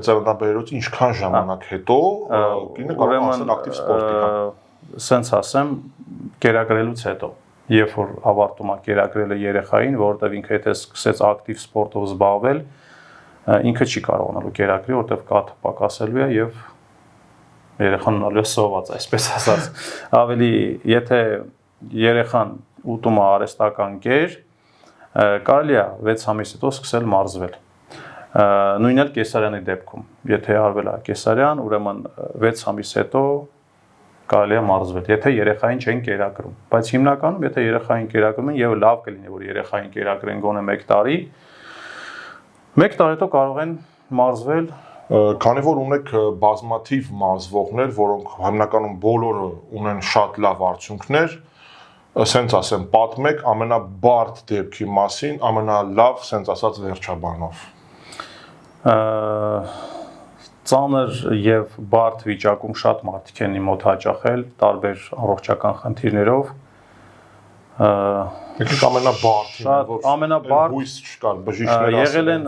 ծննդաբերելուց ինչքան ժամանակ հետո կինը կարող է ասել ակտիվ սպորտի։ Սենց ասեմ, կերակրելուց հետո, երբ որ ավարտում է կերակրելը երեխային, որովհետև ինքը եթե սկսեց ակտիվ սպորտով զբաղվել, ինքը չի կարողանալու կերակրի, որովհետև կաթը պակասելու է եւ երեխան ունալու է սոված, այսպես ասած։ Ավելի, եթե երեխան ուտում է արհեստական կեր, կարելի է 6 ամիս հետո սկսել մարզվել։ Նույնն էլ կեսարյանի դեպքում, եթե արվել է կեսարյան, ուրեմն 6 ամիս հետո կարելի է մարզվել, եթե երեխային չեն կերակրում, բայց հիմնականում եթե երեխային կերակրում են եւ լավ կլինի որ երեխային կերակրեն գոնե 1 տարի, 1 տարի հետո կարող են մարզվել, քանի որ ունեք բազմաթիվ մարզվողներ, որոնք հիմնականում բոլորը ունեն շատ լավ արդյունքներ, ասենց ասեմ, պատմեք ամենաբարդ դեպքի մասին, ամենալավ, ասենց ասած վերջաբանով։ Ծանր եւ բարդ վիճակում շատ մարդիկ են իմ մոտ հաճախել տարբեր առողջական խնդիրներով։ Եկեք ամենաբարդին, հույս չկար, բժիշկները եղել են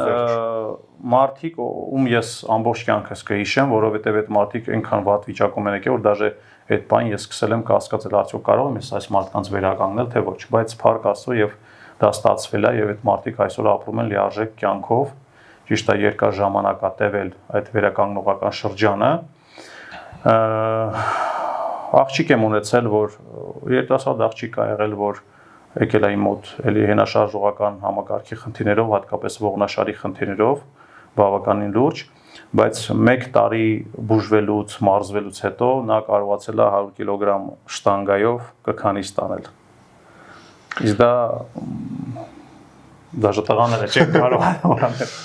մարդիկ, ում ես ամբողջ կյանքս կհիշեմ, որովհետեւ այդ մարդիկ այնքան վատ վիճակում են եկել, որ դաժե այդ բան ես սկսել եմ կասկածել, արդյոք կարող եմ այս մարդկանց վերականգնել, թե ոչ, բայց փառք Աստծո եւ դա ստացվել է եւ այդ մարդիկ այսօր ապրում են լիարժեք կյանքով։ Ճիշտ է, երկար ժամանակ է տևել այդ վերականգնողական շրջանը։ Աղջիկ եմ ունեցել, որ երիտասարդ աղջիկ է եղել, որ եկել է իմ մոտ էլի հենաշարժողական համակարգի խնդիրներով, հատկապես ողնաշարի խնդիրներով, բավականին լուրջ, բայց 1 տարի բուժվելուց, մարզվելուց հետո նա կարողացել է 100 կիլոգրամ շտանգայով կքանի ստանել։ Իսկ դա դաժե տղաները չեն կարող անել։